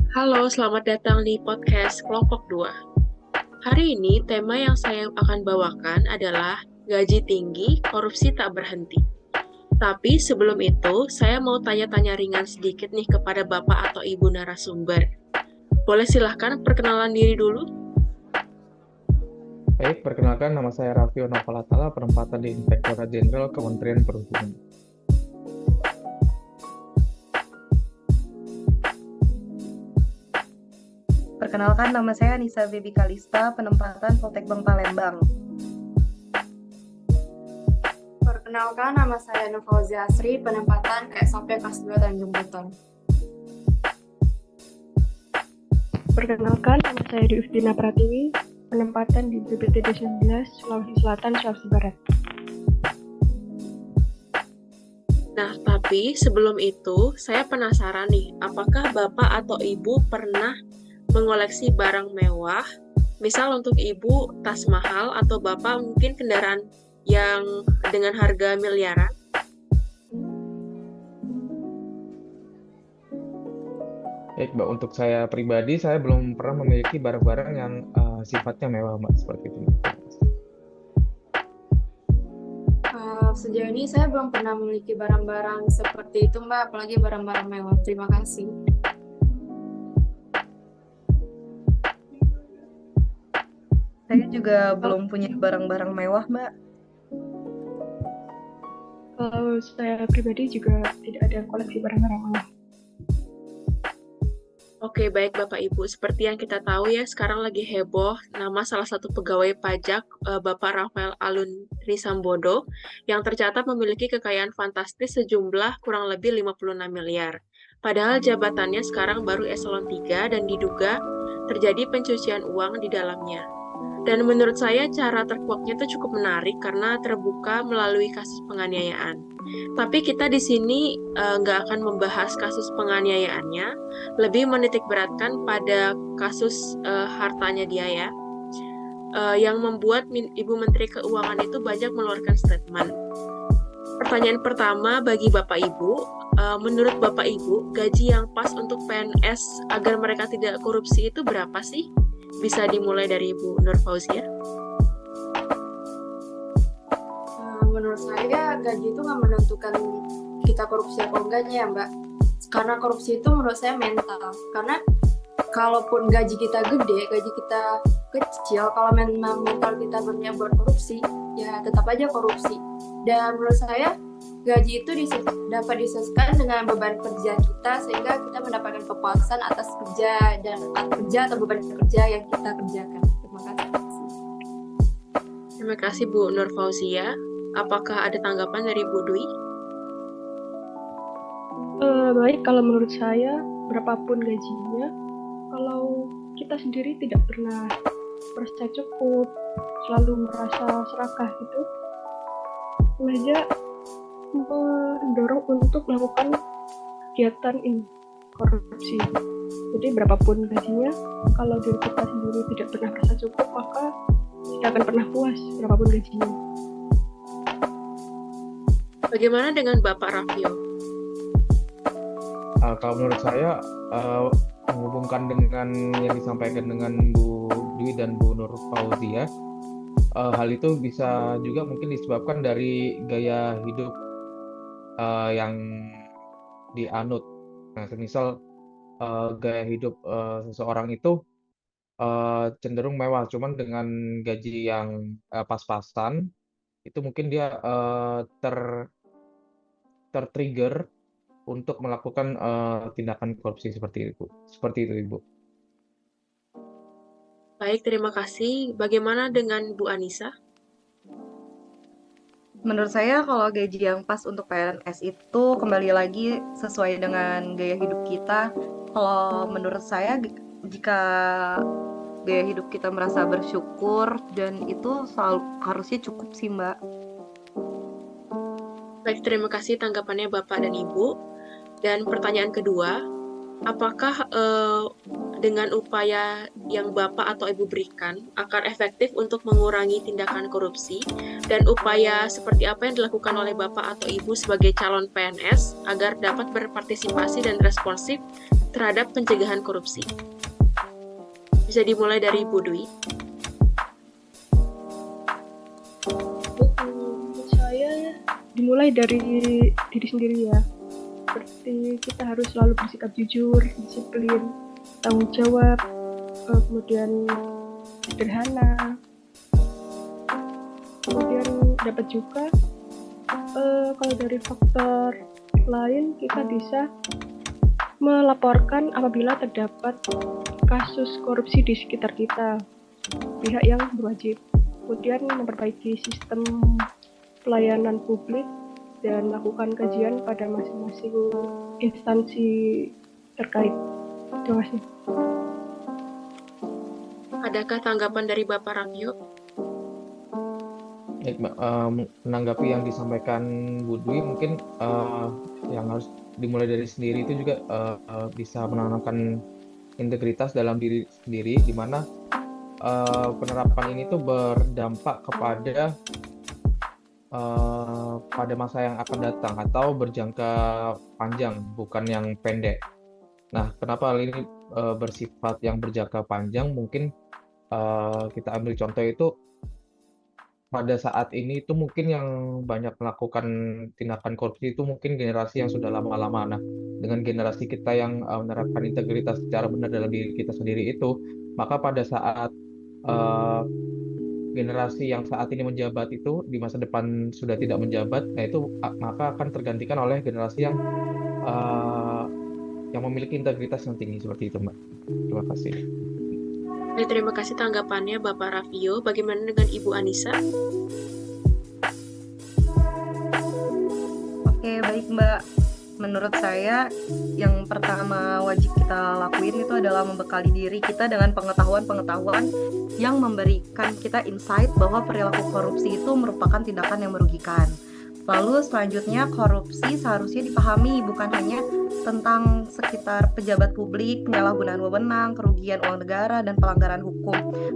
Halo, selamat datang di podcast Kelompok 2. Hari ini tema yang saya akan bawakan adalah gaji tinggi, korupsi tak berhenti. Tapi sebelum itu, saya mau tanya-tanya ringan sedikit nih kepada Bapak atau Ibu narasumber. Boleh silahkan perkenalan diri dulu? Baik, perkenalkan nama saya Raffio Novalatala, penempatan di Inspektorat Jenderal Kementerian Perhubungan. Perkenalkan, nama saya Nisa Baby Kalista, penempatan Poltek Bank Palembang. Perkenalkan, nama saya Nufauzi Asri, penempatan KSAP Kelas 2 Tanjung Beton. Perkenalkan, nama saya Diustina Pratiwi, penempatan di BPTD 19, Sulawesi Selatan, Sulawesi Barat. Nah, tapi sebelum itu, saya penasaran nih, apakah Bapak atau Ibu pernah mengoleksi barang mewah? Misal untuk Ibu, tas mahal, atau Bapak mungkin kendaraan yang dengan harga miliaran? Baik, Mbak, untuk saya pribadi, saya belum pernah memiliki barang-barang yang sifatnya mewah, Mbak, seperti itu. Sejauh ini saya belum pernah memiliki barang-barang seperti itu, Mbak, apalagi barang-barang mewah. Terima kasih. Saya juga belum punya barang-barang mewah, Mbak. Kalau saya pribadi juga tidak ada koleksi barang-barang mewah. Oke, baik Bapak Ibu. Seperti yang kita tahu ya, sekarang lagi heboh nama salah satu pegawai pajak, Bapak Rafael Alun Trisambodo, yang tercatat memiliki kekayaan fantastis sejumlah kurang lebih 56 miliar. Padahal jabatannya sekarang baru eselon 3 dan diduga terjadi pencucian uang di dalamnya. Dan menurut saya cara terkuaknya itu cukup menarik karena terbuka melalui kasus penganiayaan. Tapi kita di sini nggak akan membahas kasus penganiayaannya, lebih menitik beratkan pada kasus hartanya dia ya, yang membuat Ibu Menteri Keuangan itu banyak mengeluarkan statement. Pertanyaan pertama bagi Bapak Ibu, menurut Bapak Ibu, gaji yang pas untuk PNS agar mereka tidak korupsi itu berapa sih? Bisa dimulai dari Ibu Nur Fauzia. Menurut saya, gaji itu nggak menentukan kita korupsi atau enggaknya ya, Mbak. Karena korupsi itu menurut saya mental. Karena kalaupun gaji kita gede, gaji kita kecil, kalau memang mental kita berniat buat korupsi, ya tetap aja korupsi. Dan menurut saya, gaji itu dapat disesuaikan dengan beban kerja kita sehingga kita mendapatkan kepuasan atas kerja atau beban kerja yang kita kerjakan. Terima kasih. Terima kasih Bu Nur Fauzia. Apakah ada tanggapan dari Bu Dwi? Baik, kalau menurut saya, berapapun gajinya, kalau kita sendiri tidak pernah merasa cukup, selalu merasa serakah gitu, sengaja mendorong untuk melakukan kegiatan ini, korupsi. Jadi berapapun gajinya, kalau diri kita sendiri tidak pernah merasa cukup, maka tidak akan pernah puas berapapun gajinya. Bagaimana dengan Bapak Raffio? Kalau menurut saya, menghubungkan dengan yang disampaikan dengan Bu Dwi dan Bu Nur Fauzia, hal itu bisa juga mungkin disebabkan dari gaya hidup yang dianut. Nah, semisal gaya hidup seseorang itu cenderung mewah, cuman dengan gaji yang pas-pasan, itu mungkin dia tertrigger untuk melakukan tindakan korupsi seperti itu. Seperti itu, Ibu. Baik, terima kasih. Bagaimana dengan Bu Anissa? Menurut saya, kalau gaji yang pas untuk PNS itu kembali lagi sesuai dengan gaya hidup kita. Kalau menurut saya, jika gaya hidup kita merasa bersyukur, dan itu selalu harusnya cukup sih, Mbak. Baik, terima kasih tanggapannya Bapak dan Ibu. Dan pertanyaan kedua, apakah dengan upaya yang Bapak atau Ibu berikan akan efektif untuk mengurangi tindakan korupsi, dan upaya seperti apa yang dilakukan oleh Bapak atau Ibu sebagai calon PNS agar dapat berpartisipasi dan responsif terhadap pencegahan korupsi? Bisa dimulai dari Bu Dwi. Menurut saya dimulai dari diri sendiri ya. Seperti kita harus selalu bersikap jujur, disiplin, tanggung jawab, kemudian sederhana. Kemudian dapat juga kalau dari faktor lain kita bisa melaporkan apabila terdapat kasus korupsi di sekitar kita, pihak yang berwajib. Kemudian memperbaiki sistem pelayanan publik dan melakukan kajian pada masing-masing instansi terkait. Terima kasih. Adakah tanggapan dari Bapak Raffio? Menanggapi yang disampaikan Bu Dwi, mungkin yang harus dimulai dari sendiri itu juga bisa menanamkan integritas dalam diri sendiri, di mana penerapan ini tuh berdampak kepada pada masa yang akan datang atau berjangka panjang, bukan yang pendek. Nah, kenapa hal ini bersifat yang berjangka panjang? Mungkin kita ambil contoh itu pada saat ini itu mungkin yang banyak melakukan tindakan korupsi itu mungkin generasi yang sudah lama-lama. Nah, dengan generasi kita yang menerapkan integritas secara benar dalam diri kita sendiri itu, maka pada saat generasi yang saat ini menjabat itu di masa depan sudah tidak menjabat, nah itu maka akan tergantikan oleh generasi yang memiliki integritas yang tinggi seperti itu, Mbak. Terima kasih. Baik, terima kasih tanggapannya Bapak Raffio. Bagaimana dengan Ibu Anissa? Oke, baik Mbak. Menurut saya, yang pertama wajib kita lakuin itu adalah membekali diri kita dengan pengetahuan-pengetahuan yang memberikan kita insight bahwa perilaku korupsi itu merupakan tindakan yang merugikan. Lalu selanjutnya, korupsi seharusnya dipahami bukan hanya tentang sekitar pejabat publik, penyalahgunaan wewenang, kerugian uang negara, dan pelanggaran hukum,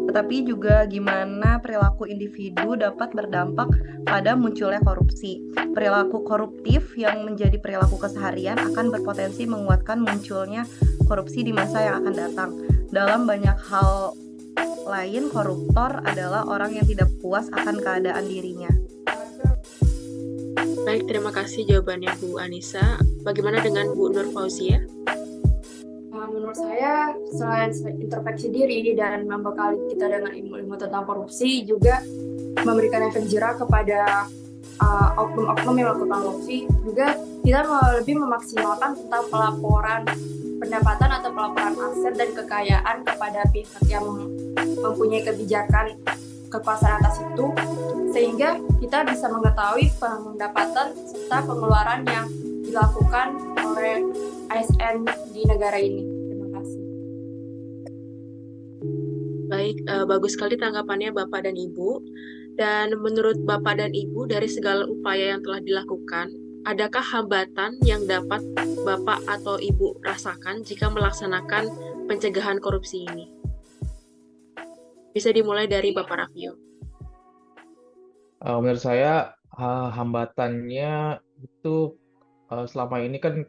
tetapi juga gimana perilaku individu dapat berdampak pada munculnya korupsi. Perilaku koruptif yang menjadi perilaku keseharian akan berpotensi menguatkan munculnya korupsi di masa yang akan datang. Dalam banyak hal lain, koruptor adalah orang yang tidak puas akan keadaan dirinya. Baik, terima kasih jawabannya Bu Anissa. Bagaimana dengan Bu Nur Fauzia? Menurut saya, selain introspeksi diri dan membekali kita dengan ilmu-ilmu tentang korupsi, juga memberikan efek jerah kepada oknum-oknum yang melakukan korupsi, juga kita lebih memaksimalkan tentang pelaporan pendapatan atau pelaporan aset dan kekayaan kepada pihak yang mempunyai kebijakan kekuasaan atas itu, sehingga kita bisa mengetahui pendapatan serta pengeluaran yang dilakukan oleh ASN di negara ini. Terima kasih. Baik, bagus sekali tanggapannya Bapak dan Ibu. Dan menurut Bapak dan Ibu, dari segala upaya yang telah dilakukan, adakah hambatan yang dapat Bapak atau Ibu rasakan jika melaksanakan pencegahan korupsi ini? Bisa dimulai dari Bapak Raffio. Menurut saya hambatannya itu selama ini kan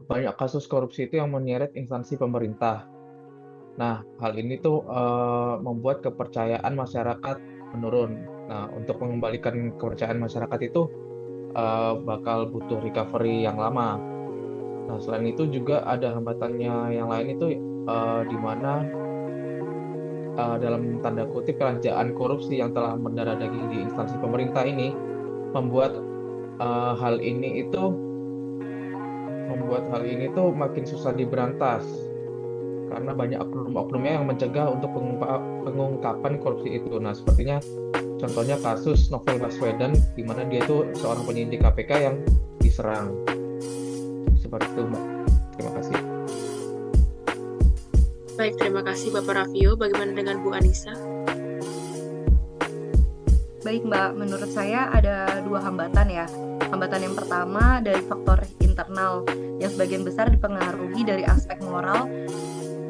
banyak kasus korupsi itu yang menyeret instansi pemerintah. Nah, hal ini tuh membuat kepercayaan masyarakat menurun. Nah, untuk mengembalikan kepercayaan masyarakat itu bakal butuh recovery yang lama. Nah, selain itu juga ada hambatannya yang lain itu di mana dalam tanda kutip kerajaan korupsi yang telah mendarah daging di instansi pemerintah ini membuat hal ini makin susah diberantas karena banyak oknum-oknumnya yang mencegah untuk pengungkapan korupsi itu. Nah, sepertinya contohnya kasus Novel Baswedan di mana dia itu seorang penyidik KPK yang diserang. Seperti itu, Mbak. Terima kasih. Baik, terima kasih Bapak Raffio. Bagaimana dengan Bu Anissa? Baik Mbak, menurut saya ada dua hambatan ya. Hambatan yang pertama dari faktor internal yang sebagian besar dipengaruhi dari aspek moral,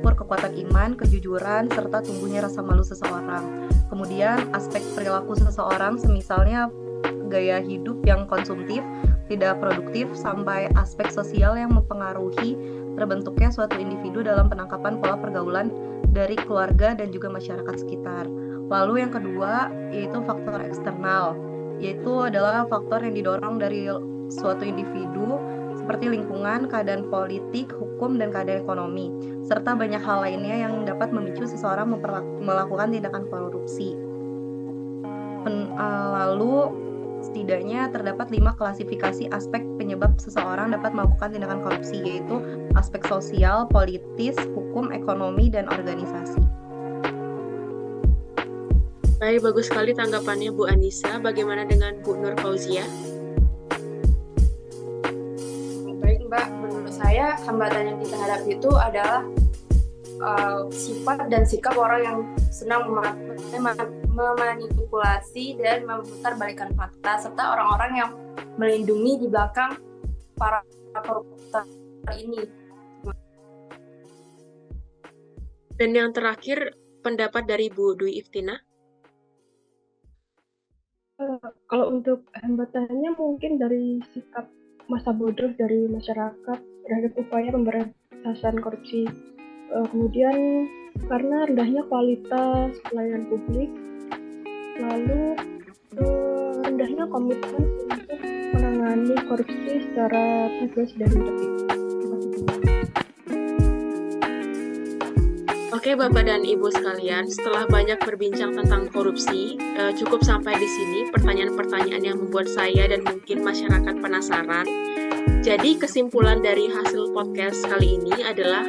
kekuatan iman, kejujuran, serta tumbuhnya rasa malu seseorang. Kemudian aspek perilaku seseorang, semisalnya gaya hidup yang konsumtif, tidak produktif, sampai aspek sosial yang mempengaruhi terbentuknya suatu individu dalam penangkapan pola pergaulan dari keluarga dan juga masyarakat sekitar. Lalu yang kedua yaitu faktor eksternal, yaitu adalah faktor yang didorong dari suatu individu seperti lingkungan, keadaan politik, hukum, dan keadaan ekonomi, serta banyak hal lainnya yang dapat memicu seseorang melakukan tindakan korupsi. Lalu setidaknya terdapat 5 klasifikasi aspek penyebab seseorang dapat melakukan tindakan korupsi, yaitu aspek sosial, politis, hukum, ekonomi, dan organisasi. Baik, bagus sekali tanggapannya Bu Anissa. Bagaimana dengan Bu Nur Fauzia? Baik Mbak, menurut saya hambatan yang kita hadapi itu adalah sifat dan sikap orang yang senang memanipulasi dan memutarbalikkan fakta, serta orang-orang yang melindungi di belakang para koruptor ini. Dan yang terakhir, pendapat dari Bu Dwi Iftina. Kalau untuk hambatannya mungkin dari sikap masa bodoh dari masyarakat terhadap upaya pemberantasan korupsi. Kemudian karena rendahnya kualitas pelayanan publik, lalu rendahnya komitmen untuk menangani korupsi secara tegas dan tertib. Oke Bapak dan Ibu sekalian, setelah banyak berbincang tentang korupsi, cukup sampai di sini pertanyaan-pertanyaan yang membuat saya dan mungkin masyarakat penasaran. Jadi kesimpulan dari hasil podcast kali ini adalah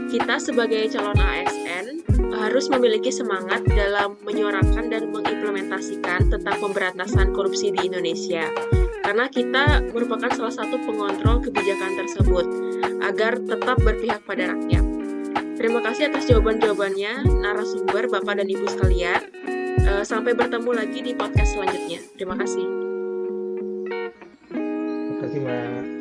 kita sebagai calon ASN harus memiliki semangat dalam menyuarakan dan mengimplementasikan tentang pemberantasan korupsi di Indonesia. Karena kita merupakan salah satu pengontrol kebijakan tersebut agar tetap berpihak pada rakyat. Terima kasih atas jawaban-jawabannya narasumber Bapak dan Ibu sekalian. Sampai bertemu lagi di podcast selanjutnya. Terima kasih. Terima kasih, Mbak.